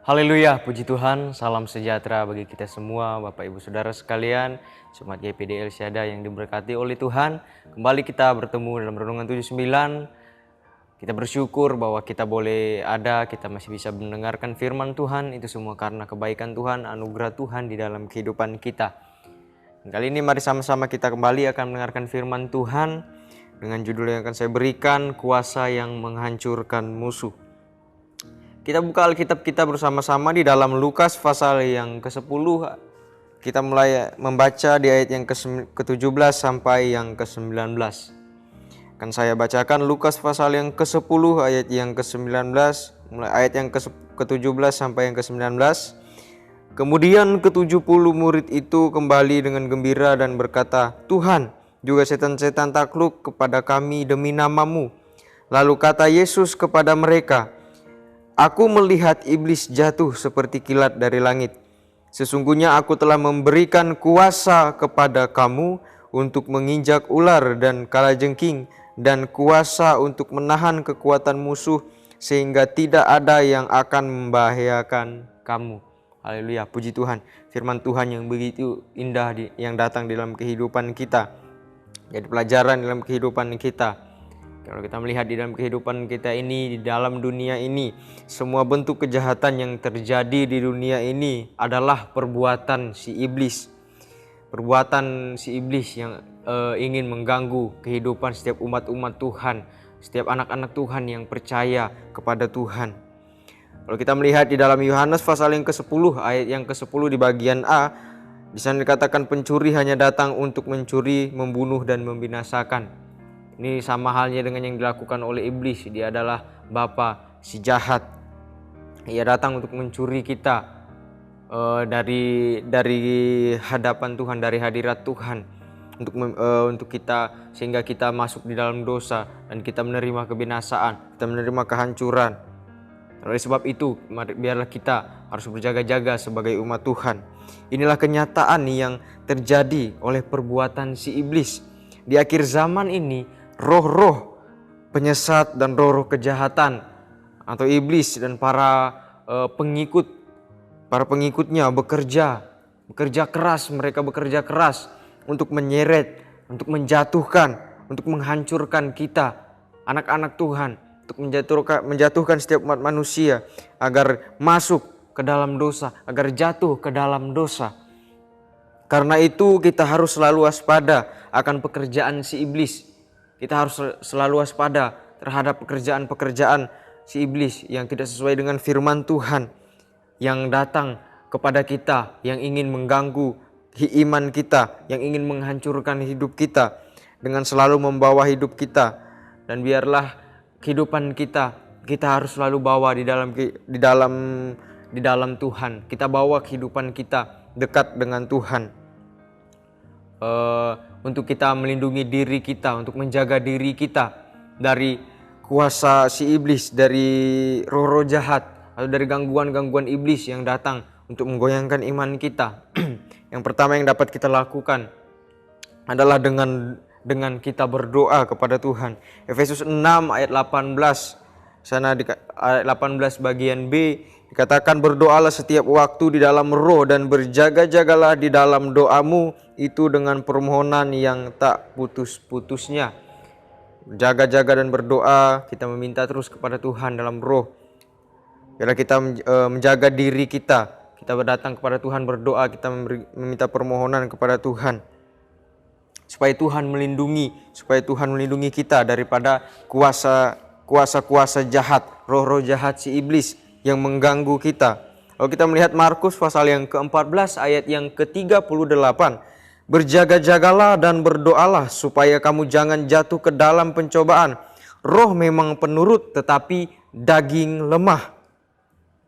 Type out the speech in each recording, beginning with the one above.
Haleluya, puji Tuhan, salam sejahtera bagi kita semua, Bapak Ibu Saudara sekalian, Jemaat GPD El Shaddai yang diberkati oleh Tuhan. Kembali kita bertemu dalam Renungan 79. Kita bersyukur bahwa kita boleh ada, kita masih bisa mendengarkan firman Tuhan, itu semua karena kebaikan Tuhan, anugerah Tuhan di dalam kehidupan kita. Dan kali ini mari sama-sama kita kembali akan mendengarkan firman Tuhan dengan judul yang akan saya berikan, Kuasa yang Menghancurkan Musuh. Kita buka Alkitab kita bersama-sama di dalam Lukas pasal yang ke-10. Kita mulai membaca di ayat yang ke-17 sampai yang ke-19. Akan saya bacakan Lukas pasal yang ke-10 ayat yang ke-19, mulai ayat yang ke-17 sampai yang ke-19. Kemudian ke-70 murid itu kembali dengan gembira dan berkata, "Tuhan, juga setan-setan takluk kepada kami demi nama-Mu." Lalu kata Yesus kepada mereka, "Aku melihat iblis jatuh seperti kilat dari langit. Sesungguhnya aku telah memberikan kuasa kepada kamu untuk menginjak ular dan kalajengking, dan kuasa untuk menahan kekuatan musuh, sehingga tidak ada yang akan membahayakan kamu." Haleluya, puji Tuhan. Firman Tuhan yang begitu indah yang datang dalam kehidupan kita. Jadi pelajaran dalam kehidupan kita. Kalau kita melihat di dalam kehidupan kita ini, di dalam dunia ini, semua bentuk kejahatan yang terjadi di dunia ini adalah perbuatan si iblis. Perbuatan si iblis yang ingin mengganggu kehidupan setiap umat-umat Tuhan, setiap anak-anak Tuhan yang percaya kepada Tuhan. Kalau kita melihat di dalam Yohanes pasal yang ke-10, ayat yang ke-10 di bagian A, di sana dikatakan pencuri hanya datang untuk mencuri, membunuh, dan membinasakan. Ini sama halnya dengan yang dilakukan oleh iblis. Dia adalah bapa si jahat. Ia datang untuk mencuri kita dari hadapan Tuhan, dari hadirat Tuhan, untuk kita, sehingga kita masuk di dalam dosa dan kita menerima kebinasaan, kita menerima kehancuran. Oleh sebab itu, biarlah kita harus berjaga-jaga sebagai umat Tuhan. Inilah kenyataan yang terjadi oleh perbuatan si iblis. Di akhir zaman ini, roh-roh penyesat dan roh-roh kejahatan atau iblis dan para pengikutnya bekerja keras. Mereka bekerja keras untuk menyeret, untuk menjatuhkan, untuk menghancurkan kita, anak-anak Tuhan, untuk menjatuhkan setiap umat manusia agar masuk ke dalam dosa, agar jatuh ke dalam dosa. Karena itu kita harus selalu waspada akan pekerjaan si iblis. Kita harus selalu waspada terhadap pekerjaan-pekerjaan si iblis yang tidak sesuai dengan firman Tuhan, yang datang kepada kita, yang ingin mengganggu iman kita, yang ingin menghancurkan hidup kita dengan selalu membawa hidup kita. Dan biarlah kehidupan kita harus selalu bawa di dalam Tuhan. Kita bawa kehidupan kita dekat dengan Tuhan. Untuk kita melindungi diri kita, untuk menjaga diri kita dari kuasa si iblis, dari roh-roh jahat, atau dari gangguan-gangguan iblis yang datang untuk menggoyangkan iman kita. Yang pertama yang dapat kita lakukan adalah dengan kita berdoa kepada Tuhan. Efesus 6 ayat 18, sana di ayat 18 bagian B dikatakan, "Berdoalah setiap waktu di dalam roh dan berjaga-jagalah di dalam doamu itu dengan permohonan yang tak putus-putusnya." Berjaga-jaga dan berdoa, kita meminta terus kepada Tuhan dalam roh. Biarlah kita menjaga diri kita datang kepada Tuhan berdoa, kita meminta permohonan kepada Tuhan supaya Tuhan melindungi kita daripada kuasa-kuasa jahat, roh-roh jahat si iblis yang mengganggu kita. Kalau kita melihat Markus pasal yang ke-14 ayat yang ke-38, "Berjaga-jagalah dan berdoalah supaya kamu jangan jatuh ke dalam pencobaan. Roh memang penurut tetapi daging lemah."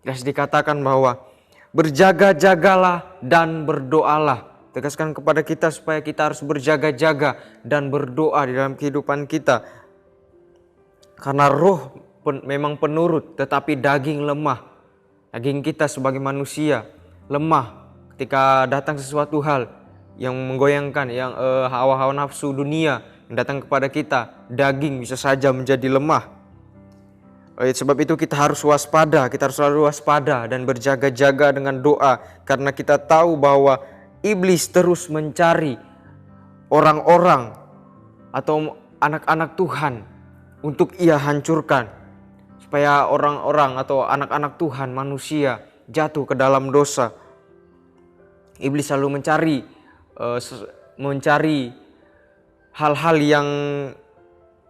Jelas dikatakan bahwa berjaga-jagalah dan berdoalah. tegaskan kepada kita supaya kita harus berjaga-jaga dan berdoa di dalam kehidupan kita. Karena roh memang penurut, tetapi daging lemah. Daging kita sebagai manusia lemah ketika datang sesuatu hal yang menggoyangkan, yang hawa-hawa nafsu dunia yang datang kepada kita, daging bisa saja menjadi lemah. Sebab itu kita harus waspada, kita harus selalu waspada dan berjaga-jaga dengan doa. Karena kita tahu bahwa iblis terus mencari orang-orang atau anak-anak Tuhan untuk ia hancurkan. Supaya orang-orang atau anak-anak Tuhan, manusia, jatuh ke dalam dosa. Iblis selalu mencari hal-hal yang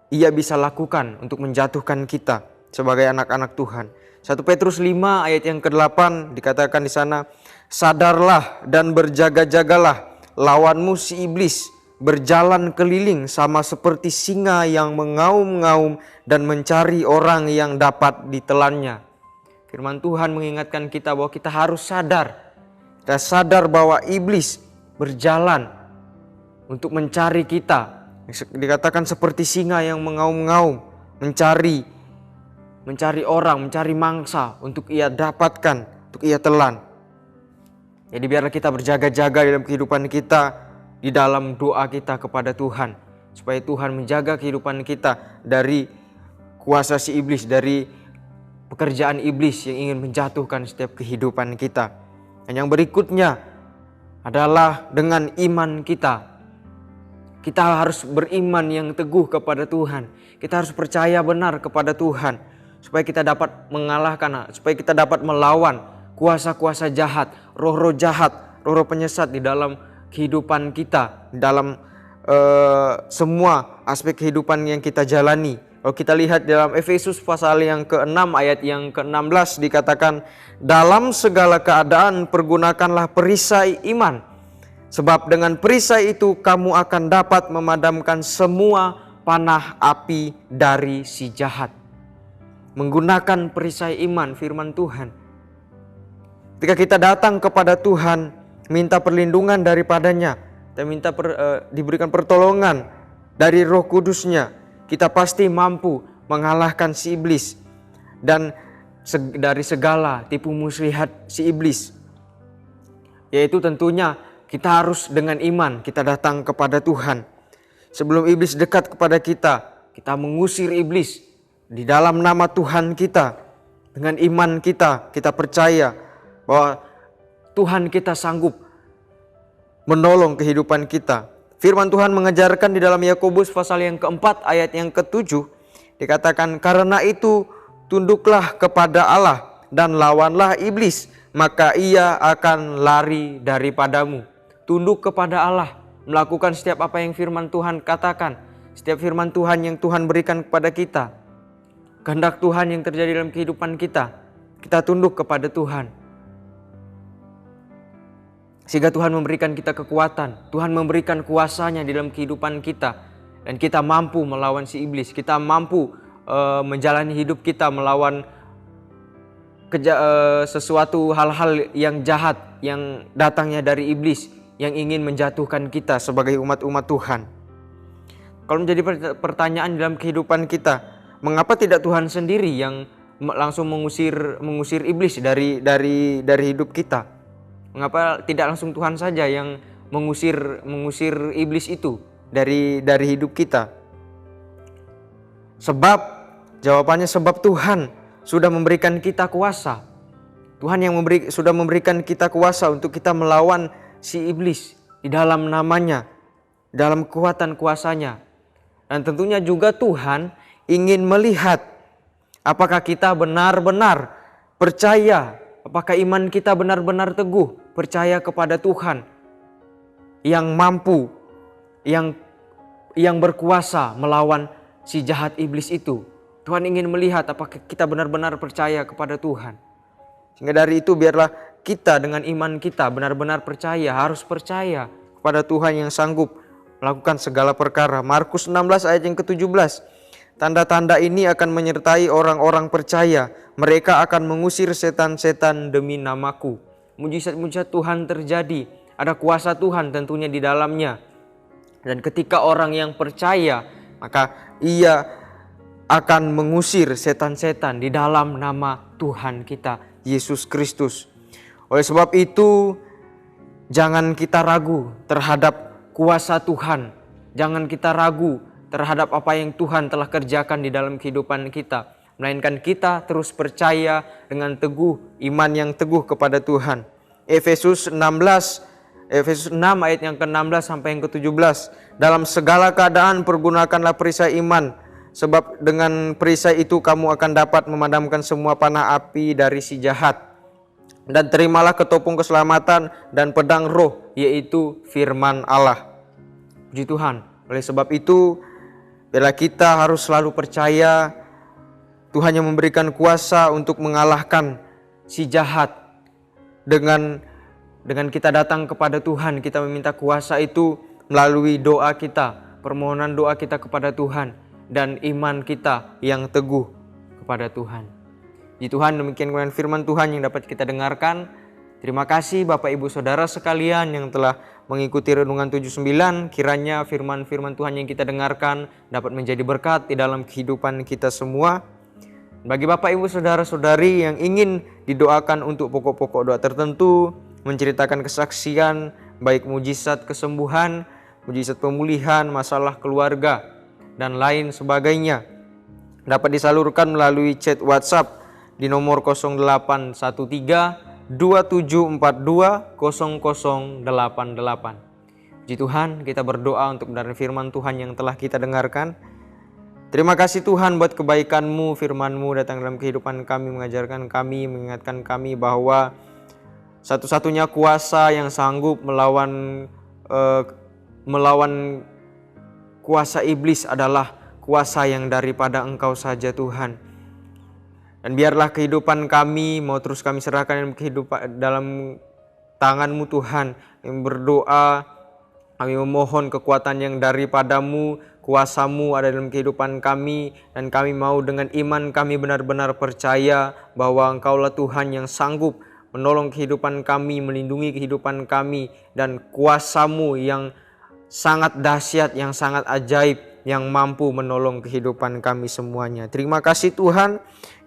ia bisa lakukan untuk menjatuhkan kita sebagai anak-anak Tuhan. 1 Petrus 5 ayat yang ke-8 dikatakan di sana, sadarlah dan berjaga-jagalah, lawanmu si iblis berjalan keliling sama seperti singa yang mengaum-ngaum dan mencari orang yang dapat ditelannya. Firman Tuhan mengingatkan kita bahwa kita harus sadar. Kita sadar bahwa iblis berjalan untuk mencari kita. Dikatakan seperti singa yang mengaum-ngaum, mencari orang, mencari mangsa untuk ia dapatkan, untuk ia telan. Jadi biarlah kita berjaga-jaga dalam kehidupan kita, di dalam doa kita kepada Tuhan. Supaya Tuhan menjaga kehidupan kita dari kuasa si iblis, dari pekerjaan iblis yang ingin menjatuhkan setiap kehidupan kita. Dan yang berikutnya adalah dengan iman kita. Kita harus beriman yang teguh kepada Tuhan. Kita harus percaya benar kepada Tuhan. Supaya kita dapat mengalahkan, supaya kita dapat melawan kuasa-kuasa jahat, roh-roh jahat, roh-roh penyesat di dalam kehidupan kita, dalam semua aspek kehidupan yang kita jalani. Kalau kita lihat dalam Efesus pasal yang ke-6 ayat yang ke-16 dikatakan, dalam segala keadaan pergunakanlah perisai iman. Sebab dengan perisai itu kamu akan dapat memadamkan semua panah api dari si jahat. Menggunakan perisai iman, firman Tuhan. Ketika kita datang kepada Tuhan, minta perlindungan daripadanya, dan minta diberikan pertolongan dari Roh Kudus-Nya, kita pasti mampu mengalahkan si iblis dan dari segala tipu muslihat si iblis. Yaitu tentunya kita harus dengan iman kita datang kepada Tuhan. Sebelum iblis dekat kepada kita, kita mengusir iblis di dalam nama Tuhan kita. Dengan iman kita percaya bahwa Tuhan kita sanggup menolong kehidupan kita. Firman Tuhan mengajarkan di dalam Yakobus pasal yang ke-4 ayat yang ke-7 dikatakan, karena itu tunduklah kepada Allah dan lawanlah iblis, maka ia akan lari daripadamu. Tunduk kepada Allah, melakukan setiap apa yang firman Tuhan katakan, setiap firman Tuhan yang Tuhan berikan kepada kita, kehendak Tuhan yang terjadi dalam kehidupan kita tunduk kepada Tuhan. Sehingga Tuhan memberikan kita kekuatan, Tuhan memberikan kuasanya di dalam kehidupan kita. Dan kita mampu melawan si iblis, kita mampu menjalani hidup kita melawan sesuatu hal-hal yang jahat yang datangnya dari iblis, yang ingin menjatuhkan kita sebagai umat-umat Tuhan. Kalau menjadi pertanyaan dalam kehidupan kita, mengapa tidak Tuhan sendiri yang langsung mengusir iblis dari hidup kita? Mengapa tidak langsung Tuhan saja yang mengusir iblis itu dari hidup kita? Jawabannya sebab Tuhan sudah memberikan kita kuasa. Tuhan yang sudah memberikan kita kuasa untuk kita melawan si iblis di dalam namanya, dalam kekuatan kuasanya. Dan tentunya juga Tuhan ingin melihat apakah kita benar-benar percaya, apakah iman kita benar-benar teguh, percaya kepada Tuhan yang mampu, yang berkuasa melawan si jahat iblis itu. Tuhan ingin melihat apakah kita benar-benar percaya kepada Tuhan. Sehingga dari itu biarlah kita dengan iman kita benar-benar percaya, harus percaya kepada Tuhan yang sanggup melakukan segala perkara. Markus 16 ayat yang ke-17. Tanda-tanda ini akan menyertai orang-orang percaya. Mereka akan mengusir setan-setan demi namaku. Mujizat-mujizat Tuhan terjadi ada kuasa Tuhan tentunya di dalamnya. Dan ketika orang yang percaya, maka ia akan mengusir setan-setan di dalam nama Tuhan kita, Yesus Kristus. Oleh sebab itu, jangan kita ragu terhadap kuasa Tuhan. Jangan kita ragu terhadap apa yang Tuhan telah kerjakan di dalam kehidupan kita. Melainkan kita terus percaya dengan teguh, iman yang teguh kepada Tuhan. Efesus 6 ayat yang ke-16 sampai yang ke-17. Dalam segala keadaan pergunakanlah perisai iman, sebab dengan perisai itu kamu akan dapat memadamkan semua panah api dari si jahat. Dan terimalah ketopong keselamatan dan pedang roh, yaitu firman Allah. Puji Tuhan. Oleh sebab itu, bila kita harus selalu percaya Tuhan yang memberikan kuasa untuk mengalahkan si jahat. Dengan kita datang kepada Tuhan, kita meminta kuasa itu melalui doa kita, permohonan doa kita kepada Tuhan, dan iman kita yang teguh kepada Tuhan. Di Tuhan, demikian kemuliaan firman Tuhan yang dapat kita dengarkan. Terima kasih Bapak Ibu Saudara sekalian yang telah mengikuti Renungan 79. Kiranya firman-firman Tuhan yang kita dengarkan dapat menjadi berkat di dalam kehidupan kita semua. Bagi Bapak Ibu Saudara-saudari yang ingin didoakan untuk pokok-pokok doa tertentu, menceritakan kesaksian, baik mujizat kesembuhan, mujizat pemulihan, masalah keluarga, dan lain sebagainya, dapat disalurkan melalui chat WhatsApp di nomor 0813 2742 0088. Puji Tuhan, kita berdoa untuk mendengar firman Tuhan yang telah kita dengarkan. Terima kasih Tuhan buat kebaikan-Mu, firman-Mu datang dalam kehidupan kami, mengajarkan kami, mengingatkan kami bahwa satu-satunya kuasa yang sanggup melawan kuasa iblis adalah kuasa yang daripada Engkau saja Tuhan. Dan biarlah kehidupan kami mau terus kami serahkan dalam tangan-Mu Tuhan. Kami berdoa, kami memohon kekuatan yang daripada-Mu, kuasa-Mu ada dalam kehidupan kami. Dan kami mau dengan iman kami benar-benar percaya bahwa Engkaulah Tuhan yang sanggup menolong kehidupan kami, melindungi kehidupan kami. Dan kuasa-Mu yang sangat dahsyat, yang sangat ajaib, yang mampu menolong kehidupan kami semuanya. Terima kasih Tuhan.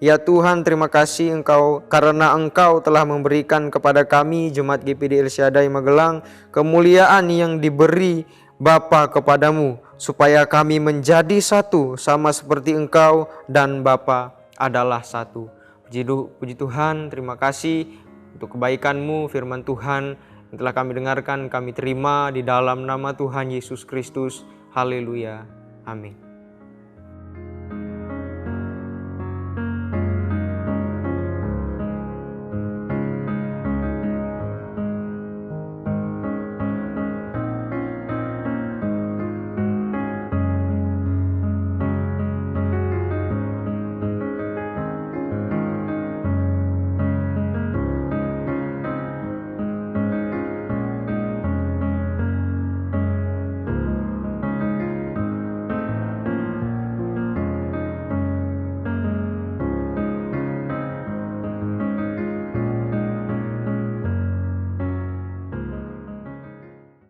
Ya Tuhan, terima kasih Engkau karena Engkau telah memberikan kepada kami Jemaat GPD El Shaddai Magelang kemuliaan yang diberi Bapa kepadamu, supaya kami menjadi satu sama seperti Engkau dan Bapa adalah satu. Puji Tuhan, terima kasih untuk kebaikan-Mu, firman Tuhan yang telah kami dengarkan, kami terima di dalam nama Tuhan Yesus Kristus. Haleluya. Amin.